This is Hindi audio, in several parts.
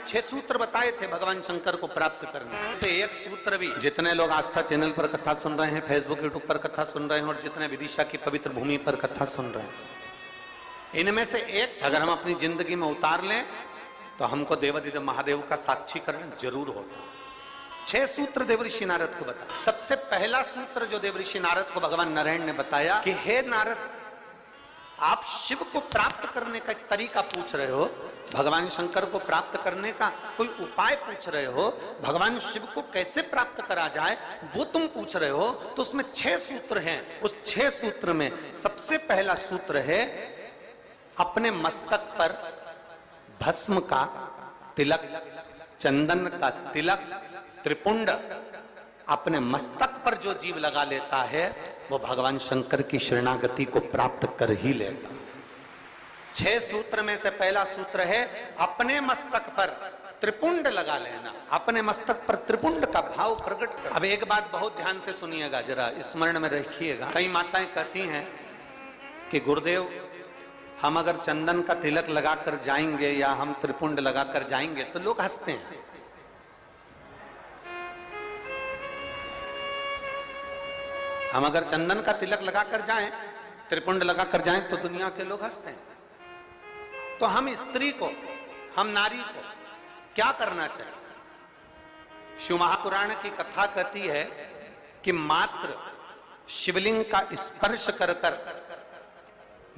6 सूत्र बताए थे भगवान शंकर को प्राप्त करने से एक सूत्र भी, जितने लोग आस्था चैनल पर कथा सुन रहे हैं, फेसबुक यूट्यूब पर कथा सुन रहे हैं और जितने विदिशा की पवित्र भूमि पर कथा सुन रहे हैं, इनमें से एक अगर हम अपनी जिंदगी में उतार लें तो हमको देवादिदेव महादेव का साक्षीकरण जरूर होता है। 6 सूत्र देवऋषि नारद को बताया। सबसे पहला सूत्र जो देवऋषि नारद को भगवान नारायण ने बताया कि हे नारद, आप शिव को प्राप्त करने का एक तरीका पूछ रहे हो, भगवान शंकर को प्राप्त करने का कोई उपाय पूछ रहे हो, भगवान शिव को कैसे प्राप्त करा जाए वो तुम पूछ रहे हो, तो उसमें 6 सूत्र हैं। उस 6 सूत्र में सबसे पहला सूत्र है अपने मस्तक पर भस्म का तिलक, चंदन का तिलक, त्रिपुंड अपने मस्तक पर जो जीव लगा लेता है वो भगवान शंकर की शरणागति को प्राप्त कर ही लेगा। 6 सूत्र में से पहला सूत्र है अपने मस्तक पर त्रिपुंड लगा लेना, अपने मस्तक पर त्रिपुंड का भाव प्रकट कर। अब एक बात बहुत ध्यान से सुनिएगा, जरा स्मरण में रखिएगा। कई माताएं कहती हैं कि गुरुदेव हम अगर चंदन का तिलक लगाकर जाएंगे या हम त्रिपुंड लगाकर जाएंगे तो लोग हंसते हैं। हम अगर चंदन का तिलक लगाकर जाएं, त्रिपुंड लगाकर जाएं तो दुनिया के लोग हंसते हैं। तो हम स्त्री को, हम नारी को क्या करना चाहिए? शिव महापुराण की कथा कहती है कि मात्र शिवलिंग का स्पर्श कर कर,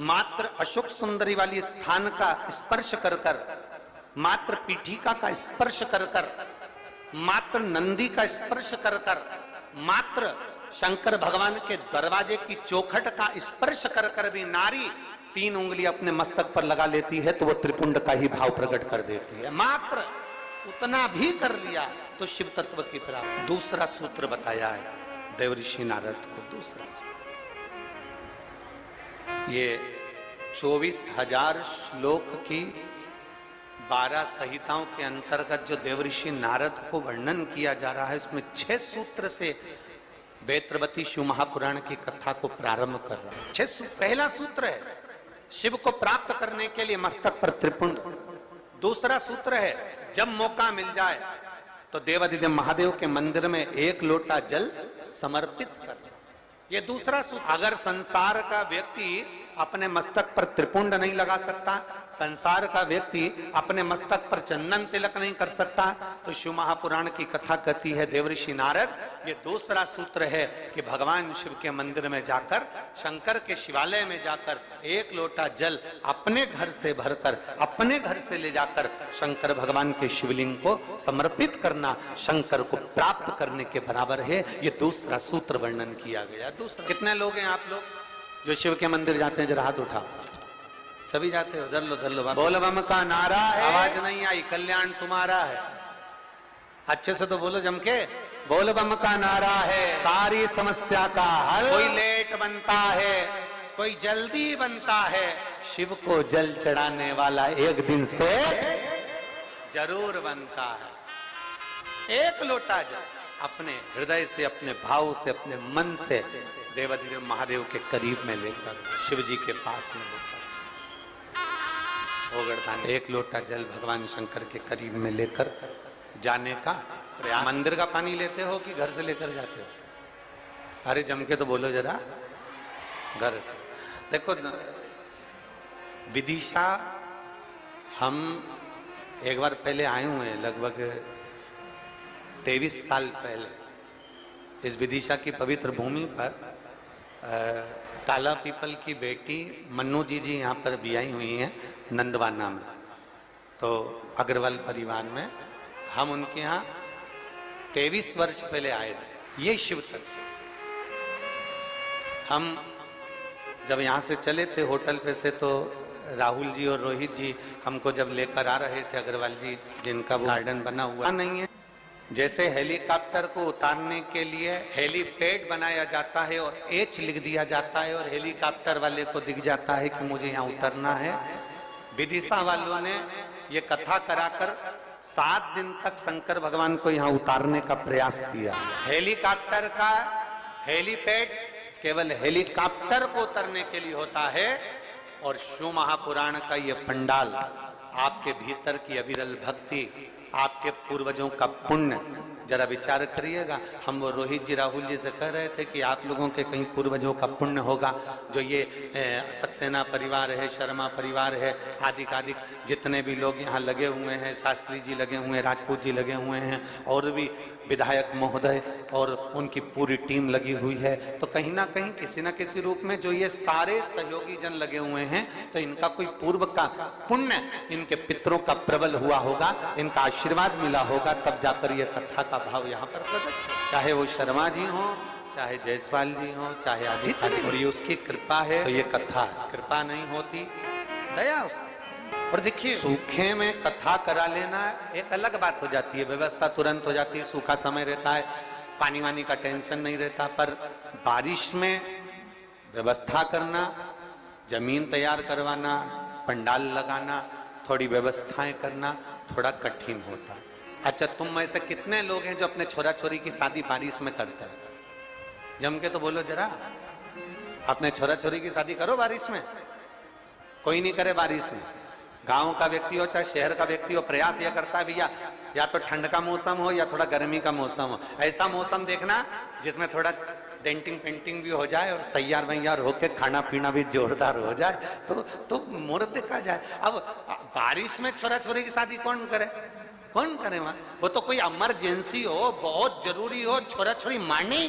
मात्र अशोक सुंदरी वाली स्थान का स्पर्श कर कर, मात्र पीठिका का स्पर्श कर कर, मात्र नंदी का स्पर्श कर कर, मात्र शंकर भगवान के दरवाजे की चौखट का स्पर्श कर कर भी नारी 3 उंगली अपने मस्तक पर लगा लेती है तो वो त्रिपुंड का ही भाव प्रकट कर देती है। मात्र उतना भी कर लिया तो शिव तत्व की प्राप्ति। दूसरा सूत्र बताया है देवऋषि नारद को। दूसरा ये 24,000 श्लोक की 12 संहिताओं के अंतर्गत जो देवऋषि नारद को वर्णन किया जा रहा है, इसमें 6 सूत्र से वेत्रवती शिव महापुराण की कथा को प्रारंभ कर रहा है। 6 सूत्र। पहला सूत्र है शिव को प्राप्त करने के लिए मस्तक पर त्रिपुंड। दूसरा सूत्र है जब मौका मिल जाए तो देवादिदेव महादेव के मंदिर में 1 लोटा जल समर्पित कर। ये दूसरा सूत्र। अगर संसार का व्यक्ति अपने मस्तक पर त्रिपुंड नहीं लगा सकता, संसार का व्यक्ति अपने मस्तक पर चंदन तिलक नहीं कर सकता, तो शिव महापुराण की कथा कहती है देवऋषि नारद, ये दूसरा सूत्र है कि भगवान शिव के मंदिर में जाकर, शंकर के शिवालय में जाकर 1 लोटा जल अपने घर से भरकर, अपने घर से ले जाकर शंकर भगवान के शिवलिंग को समर्पित करना शंकर को प्राप्त करने के बराबर है। ये दूसरा सूत्र वर्णन किया गया। दूसरा। कितने लोग हैं आप लोग जो शिव के मंदिर जाते हैं? जरा हाथ उठाओ। सभी जाते हो? धर लो धर लो। बोल बम का नारा है। आवाज नहीं आई। कल्याण तुम्हारा है। अच्छे से तो बोलो जम के। बोल बम का नारा है, सारी समस्या का हल। कोई लेट बनता है, कोई जल्दी बनता है, शिव को जल चढ़ाने वाला एक दिन से जरूर बनता है। 1 लोटा जल अपने हृदय से, अपने भाव से, अपने मन से देवादिदेव महादेव के करीब में लेकर, शिव जी के पास में लेकर, ओगड़दान 1 लोटा जल भगवान शंकर के करीब में लेकर जाने का प्रयास। मंदिर का पानी लेते हो कि घर से लेकर जाते हो? अरे जम के तो बोलो जरा। घर से। देखो विदिशा हम एक बार पहले आए हुए हैं, लगभग 23 साल पहले। इस विदिशा की पवित्र भूमि पर काला पीपल की बेटी मन्नू जी यहाँ पर भी आई हुई हैं नंदवाना में। तो अग्रवाल परिवार में हम उनके यहाँ 23 वर्ष पहले आए थे। ये शिव तत्व। हम जब यहाँ से चले थे होटल पे से, तो राहुल जी और रोहित जी हमको जब लेकर आ रहे थे, अग्रवाल जी जिनका गार्डन बना हुआ नहीं है, जैसे हेलीकॉप्टर को उतारने के लिए हेलीपैड बनाया जाता है और H लिख दिया जाता है और हेलीकॉप्टर वाले को दिख जाता है कि मुझे यहाँ उतरना है। विदिशा वालों ने ये कथा कराकर 7 दिन तक शंकर भगवान को यहाँ उतारने का प्रयास किया। हेलीकॉप्टर का हेलीपैड केवल हेलीकॉप्टर को उतरने के लिए होता है और शिव महापुराण का ये पंडाल आपके भीतर की अविरल भक्ति, आपके पूर्वजों का पुण्य, जरा विचार करिएगा। हम वो रोहित जी राहुल जी से कह रहे थे कि आप लोगों के कहीं पूर्वजों का पुण्य होगा, जो ये सक्सेना परिवार है, शर्मा परिवार है, आदि आदि जितने भी लोग यहाँ लगे हुए हैं, शास्त्री जी लगे हुए हैं, राजपूत जी लगे हुए हैं, और भी विधायक महोदय और उनकी पूरी टीम लगी हुई है। तो कहीं ना कहीं किसी न किसी रूप में जो ये सारे सहयोगी जन लगे हुए हैं, तो इनका कोई पूर्व का पुण्य, इनके पितरों का प्रबल हुआ होगा, इनका आशीर्वाद मिला होगा, तब जाकर ये कथा का भाव यहाँ पर प्रकट। चाहे वो शर्मा जी हो, चाहे जायसवाल जी हो, चाहे आदि, और ये उसकी कृपा है तो ये कथा है। कृपा नहीं होती, दया उसकी। और देखिए, सूखे में कथा करा लेना एक अलग बात हो जाती है, व्यवस्था तुरंत हो जाती है, सूखा समय रहता है, पानी वानी का टेंशन नहीं रहता। पर बारिश में व्यवस्था करना, जमीन तैयार करवाना, पंडाल लगाना, थोड़ी व्यवस्थाएं करना थोड़ा कठिन होता है। अच्छा, तुम में से कितने लोग हैं जो अपने छोरा छोरी की शादी बारिश में करते हैं? जम के तो बोलो जरा, अपने छोरा छोरी की शादी करो बारिश में। कोई नहीं करे बारिश में। गांव का व्यक्ति हो चाहे शहर का व्यक्ति हो, प्रयास यह करता है भैया या तो ठंड का मौसम हो या थोड़ा गर्मी का मौसम हो, ऐसा मौसम देखना जिसमें थोड़ा डेंटिंग पेंटिंग भी हो जाए और तैयार वैयार होके खाना पीना भी जोरदार हो जाए, तो मुहूर्त देखा जाए। अब बारिश में छोरा छोरी की शादी कौन करे? कौन करे वहां? वो तो कोई इमरजेंसी हो, बहुत जरूरी हो, छोरा छोरी माने ही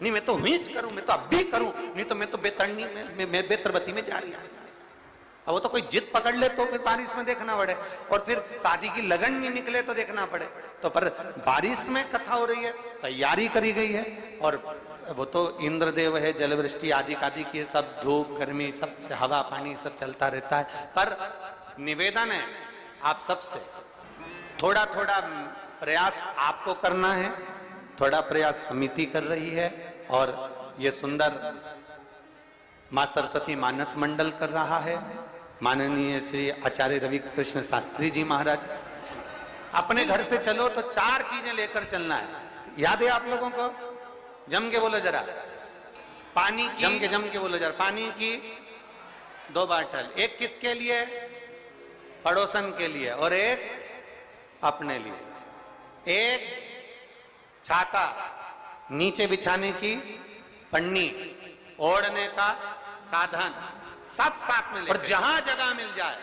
नहीं, मैं तो हीच करूं, मैं तो अब भी करूं, नहीं तो मैं तो बेतरनी में बेतरबती में जा रही हूं। अब वो तो कोई जिद पकड़ ले तो फिर बारिश में देखना पड़े, और फिर शादी की लगन नहीं निकले तो देखना पड़े। तो पर बारिश में कथा हो रही है, तैयारी करी गई है, और वो तो इंद्रदेव है, जलवृष्टि आदि आदि की सब, धूप गर्मी सब, हवा पानी सब चलता रहता है। पर निवेदन है आप सबसे, थोड़ा थोड़ा प्रयास आपको करना है, थोड़ा प्रयास समिति कर रही है, और ये सुंदर मां सरस्वती मानस मंडल कर रहा है, माननीय श्री आचार्य रवि कृष्ण शास्त्री जी महाराज। अपने घर से चलो तो 4 चीजें लेकर चलना है, याद है आप लोगों को? जम के बोलो जरा, पानी की, जम के बोलो जरा, पानी की 2 बाटल, एक किसके लिए? पड़ोसन के लिए, और एक अपने लिए। एक छाता, नीचे बिछाने की पन्नी, ओढ़ने का साधन, सब साथ में ले। और जहां जगह मिल जाए,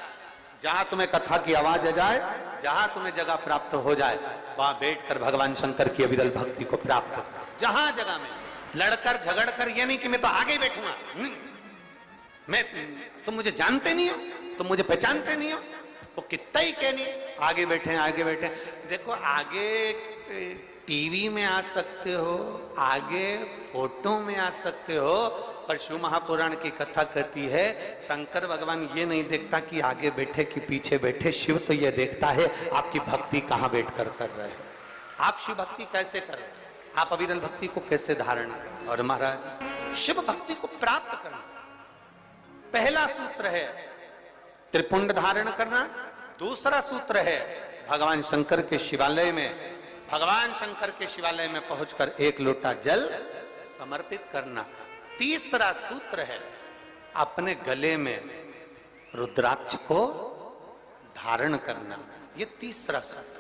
जहां तुम्हें कथा की आवाज आ जाए, जहां तुम्हें जगह प्राप्त हो जाए, वहां बैठकर भगवान शंकर की अविरल भक्ति को प्राप्त करो। जहां जगह मिले, लड़कर झगड़कर, ये नहीं कि मैं तो आगे बैठूंगा, मैं, तुम मुझे जानते नहीं हो, तुम मुझे पहचानते नहीं हो, वो कितना ही कहनी, आगे बैठे आगे बैठे। देखो, आगे टीवी में आ सकते हो, आगे फोटो में आ सकते हो, पर शिव महापुराण की कथा कहती है शंकर भगवान ये नहीं देखता कि आगे बैठे कि पीछे बैठे, शिव तो ये देखता है आपकी भक्ति कहां बैठकर कर रहे हैं, आप शिव भक्ति कैसे कर रहे हैं, आप अविरल भक्ति को कैसे धारण करें। और महाराज, शिव भक्ति को प्राप्त करना पहला सूत्र है त्रिपुंड धारण करना, दूसरा सूत्र है भगवान शंकर के शिवालय में, भगवान शंकर के शिवालय में पहुंचकर 1 लोटा जल समर्पित करना, तीसरा सूत्र है अपने गले में रुद्राक्ष को धारण करना, ये तीसरा सूत्र।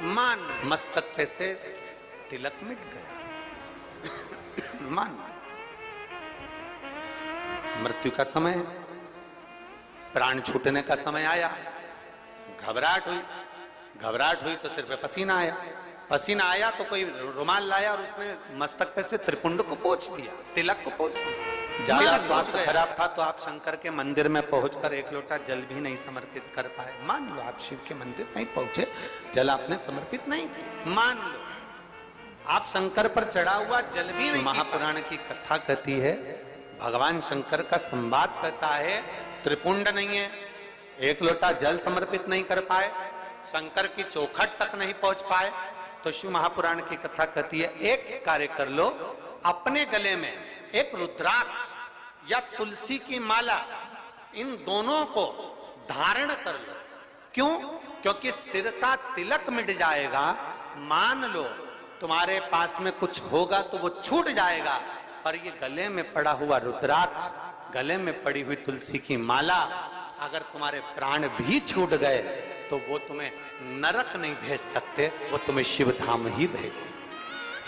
मान मस्तक पे से तिलक मिट गया, मान मृत्यु का समय, प्राण छूटने का समय आया, घबराहट हुई तो सिर पे पसीना आया, पसीना आया तो कोई रुमाल लाया और उसने मस्तक पे से त्रिपुंड को पोंछ दिया, तिलक को पोंछ दिया। ज्यादा स्वास्थ्य खराब था तो आप शंकर के मंदिर में पहुंचकर 1 लोटा जल भी नहीं समर्पित कर पाए। मान लो आप शिव के मंदिर नहीं पहुंचे, जल आपने समर्पित नहीं किया, मान लो आप शंकर पर चढ़ा हुआ जल भी नहीं। महापुराण की कथा कहती है, भगवान शंकर का संवाद कहता है, त्रिपुंड नहीं है, 1 लोटा जल समर्पित नहीं कर पाए, शंकर की चौखट तक नहीं पहुंच पाए, तो शिव महापुराण की कथा कहती है एक कार्य कर लो, अपने गले में एक रुद्राक्ष या तुलसी की माला, इन दोनों को धारण कर लो। क्यों? क्योंकि सिर का तिलक मिट जाएगा, मान लो तुम्हारे पास में कुछ होगा तो वो छूट जाएगा, पर ये गले में पड़ा हुआ रुद्राक्ष, गले में पड़ी हुई तुलसी की माला अगर तुम्हारे प्राण भी छूट गए तो वो तुम्हें नरक नहीं भेज सकते, वो तुम्हें शिव धाम ही भेजे।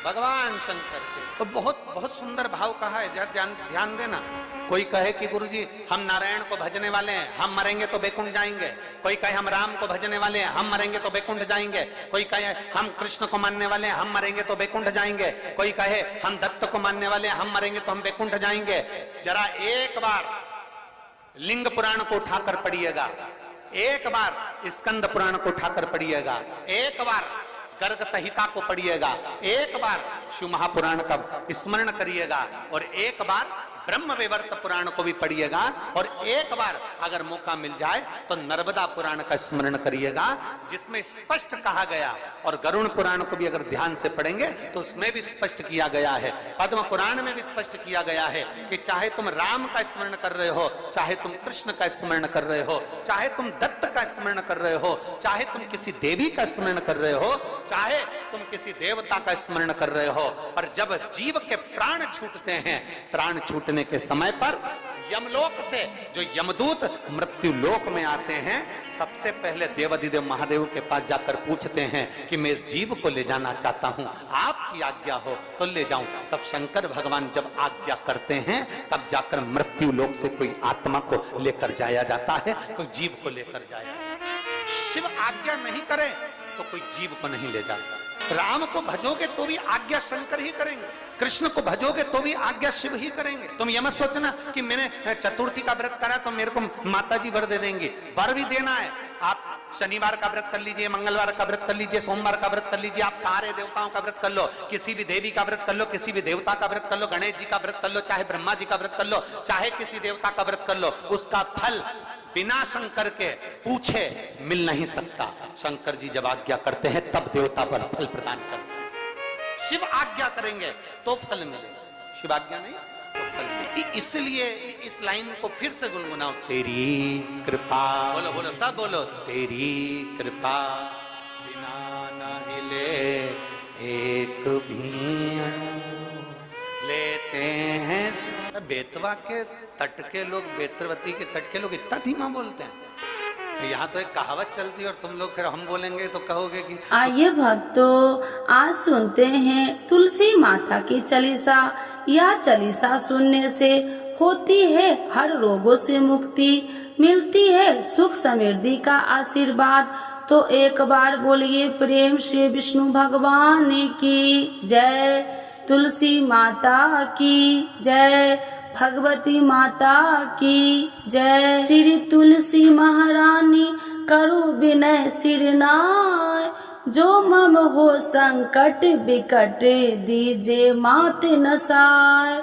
भगवान शंकर के तो बहुत बहुत सुंदर भाव कहा है, ध्यान देना। कोई कहे कि गुरुजी हम नारायण को भजने वाले हैं, हम मरेंगे तो बैकुंठ जाएंगे। कोई कहे हम राम को भजने वाले हैं, हम मरेंगे तो बैकुंठ जाएंगे। कोई कहे हम कृष्ण को मानने वाले हैं, हम मरेंगे तो बैकुंठ जाएंगे। कोई कहे हम दत्त को मानने वाले हैं, हम मरेंगे तो हम बैकुंठ जाएंगे। जरा एक बार लिंग पुराण को उठाकर पढ़िएगा, एक बार स्कंद पुराण को उठाकर पढ़िएगा, एक बार गर्ग संहिता को पढ़िएगा, एक बार शिव महापुराण का स्मरण करिएगा, और एक बार ब्रह्म विवर्त पुराण को भी पढ़िएगा, और एक बार अगर मौका मिल जाए तो नर्मदा पुराण का स्मरण करिएगा, जिसमें स्पष्ट कहा गया, और गरुण पुराण को भी अगर ध्यान से पढ़ेंगे तो उसमें भी स्पष्ट किया गया है, पद्म पुराण में भी स्पष्ट किया गया है कि चाहे तुम राम का स्मरण कर रहे हो, चाहे तुम कृष्ण का स्मरण कर रहे हो, चाहे तुम दत्त का स्मरण कर रहे हो, चाहे तुम किसी देवी का स्मरण कर रहे हो, चाहे तुम किसी देवता का स्मरण कर रहे हो, पर जब जीव के प्राण छूटते हैं, प्राण छूटने के समय पर यमलोक से जो यमदूत मृत्यु लोक में आते हैं, सबसे पहले देवाधिदेव महादेव के पास जाकर पूछते हैं कि मैं इस जीव को ले जाना चाहता हूं, आपकी आज्ञा हो तो ले जाऊं। तब शंकर भगवान जब आज्ञा करते हैं तब जाकर मृत्यु लोक से कोई आत्मा को लेकर जाया जाता है, कोई जीव को लेकर जाया। शिव आज्ञा नहीं करे तो कोई जीव को नहीं ले जा सकता। राम को भजोगे तो भी आज्ञा शंकर ही करेंगे, कृष्ण को भजोगे तो भी आज्ञा शिव ही करेंगे। तुम ये मत सोचना कि मैंने चतुर्थी का व्रत करा तो मेरे को माता जी वर दे देंगे, वर भी देना है। आप शनिवार का व्रत कर लीजिए, मंगलवार का व्रत कर लीजिए, सोमवार का व्रत कर लीजिए, आप सारे देवताओं का व्रत कर लो, किसी भी देवी का व्रत कर लो, किसी भी देवता का व्रत कर लो, गणेश जी का व्रत कर लो, चाहे ब्रह्मा जी का व्रत कर लो, चाहे किसी देवता का व्रत कर लो, उसका फल बिना शंकर के पूछे मिल नहीं सकता। शंकर जी जब आज्ञा करते हैं तब देवता पर फल प्रदान करते हैं। शिव आज्ञा करेंगे तो फल मिलेगा, शिव आज्ञा नहीं तो फल मिलेगा। इसलिए इस लाइन को फिर से गुनगुनाओ, तेरी कृपा, बोलो बोलो सब बोलो, तेरी कृपा बिना न हिले एक भी लेते हैं। बेतवा के तट के लोग, बेतरवती के तट के लोग इतना धीमा बोलते हैं। यहाँ तो एक कहावत चलती है और तुम लोग फिर हम बोलेंगे तो कहोगे कि। आइए भक्तों, आज सुनते हैं तुलसी माता की चालीसा। यह चालीसा सुनने से होती है हर रोगों से मुक्ति, मिलती है सुख समृद्धि का आशीर्वाद। तो एक बार बोलिए प्रेम से विष्णु भगवान की जय, तुलसी माता की जय, भगवती माता की जय। श्री तुलसी महारानी करु विनय सिरनाय, जो मम हो संकट विकट दीजे मात नसाय।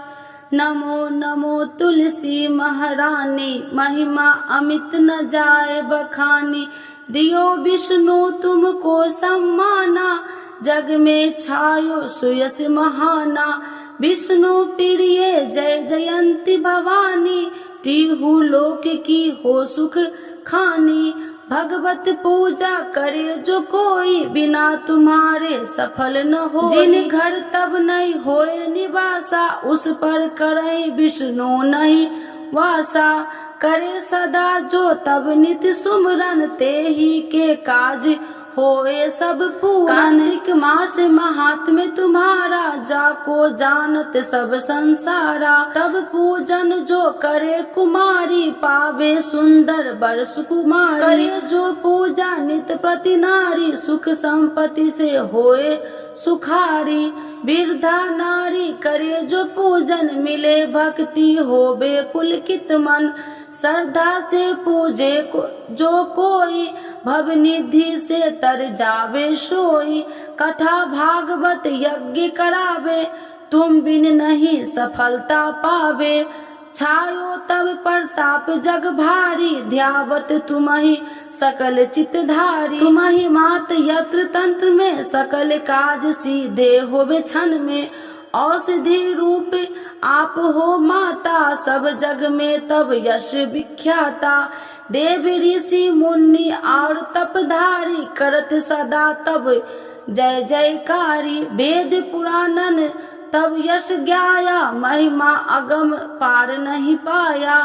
नमो नमो तुलसी महारानी, महिमा अमित न जाए बखानी, दियो विष्णु तुमको सम्माना, जग में छायो सुयस महाना। विष्णु प्रिय जय जयंती भवानी, तिहु लोक की हो सुख खानी। भगवत पूजा करे जो कोई, बिना तुम्हारे सफल न हो। जिन घर तब नहीं होए निवासा, उस पर करे विष्णु नहीं वासा। करे सदा जो तब नित सुमरन, ते ही के काज होए सब पूरन। कार्तिक मास महात्म्य तुम्हारा, जाको जानत सब संसारा। तब पूजन जो करे कुमारी, पावे सुंदर वर सुकुमारी। करे जो पूजा नित प्रति नारी, सुख संपत्ति से होए सुखारी। वृद्धा नारी करे जो पूजन, मिले भक्ति होवे पुलकित मन। श्रद्धा से पूजे जो कोई, भवनिधि से तर जावे सोई। कथा भागवत यज्ञ करावे, तुम बिन नहीं सफलता पावे। छायो तब प्रताप जग भारी, ध्यावत तुम्हि सकल चितधारी। तुम्हि मात यत्र तंत्र में, सकल काज सीधे होवे क्षण में। औषधि रूप आप हो माता, सब जग में तब यश विख्याता। देव ऋषि मुनि और तपधारी, करत सदा तब जय जयकारी। वेद पुराणन तब यश ज्ञाया महिमा अगम पार नहीं पाया।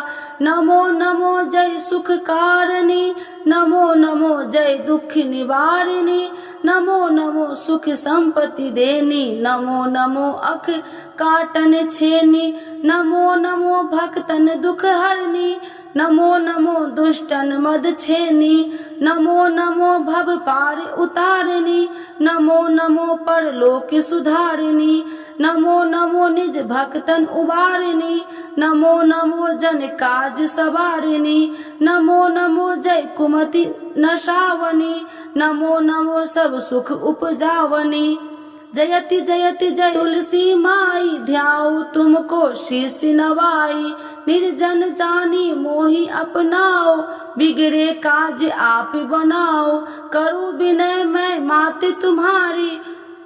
नमो नमो जय सुख कारिणी, नमो नमो जय दुख निवारिणी, नमो नमो सुख संपत्ति देनी, नमो नमो अख काटन छेनी, नमो नमो भक्तन दुख हरनी, नमो नमो दुष्टन मद छेनी, नमो नमो भव पार उतारिणी, नमो नमो परलोक सुधारिणी, नमो नमो निज भक्तन उबारिणी, नमो नमो जन काज सवारिणी, नमो नमो जय कुमति नशावनी, नमो नमो सब सुख उपजावनी। जयति जयति जय तुलसी माई, ध्याऊ तुमको शीश नवाई, निर्जन जानी मोहि अपनाओ, बिगड़े काज आप बनाओ, करूँ विनय मैं मात तुम्हारी,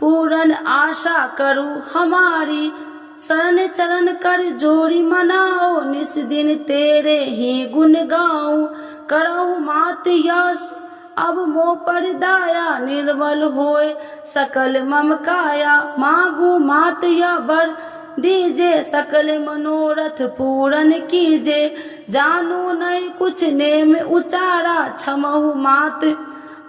पूरन आशा करूँ हमारी, शरण चरण कर जोड़ी मनाओ, निस दिन तेरे ही गुण गाऊं, करहु मात यश अब मोह पर दाया, निर्मल होए सकल मम काया, मांगू मात या बर दीजे, सकल मनोरथ पूरन कीजे, जानू नहीं कुछ नेम उचारा, क्षमहु मात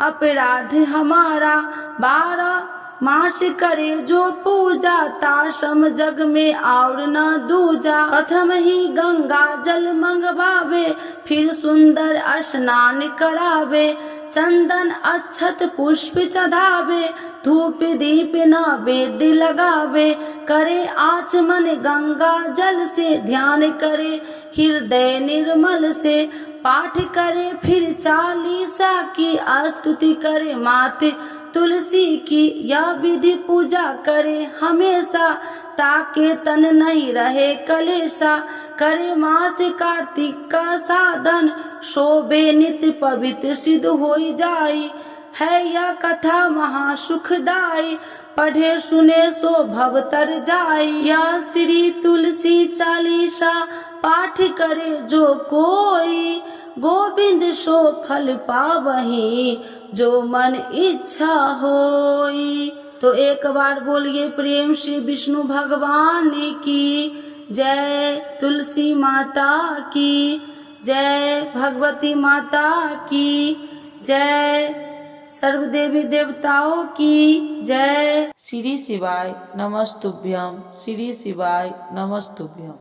अपराध हमारा, 12 मास करे जो पूजा, ताशम जग में और न दूजा, प्रथम ही गंगा जल मंगवावे, फिर सुंदर स्नान करावे, चंदन अक्षत पुष्प चढ़ावे, धूप दीप नैवेद्य लगावे, करे आचमन गंगा जल से, ध्यान करे हृदय निर्मल से, पाठ करे फिर चालीसा की, स्तुति करे मात तुलसी की, यह विधि पूजा करे हमेशा, ताके तन नहीं रहे कलेशा, करे मास कार्तिक का साधन, शोभे नित्य पवित्र सिद्ध होई जाई, है यह कथा महासुखदाई, पढ़े सुने सो भव तर जाई, यह श्री तुलसी चालीसा, पाठ करे जो कोई, गोविंद सो फल पावही, जो मन इच्छा होई। तो एक बार बोलिए प्रेम से विष्णु भगवान की जय, तुलसी माता की जय, भगवती माता की जय, सर्व देवी देवताओं की जय। श्री शिवाय नमस्तुभ्यम, श्री शिवाय नमस्तुभ्यम।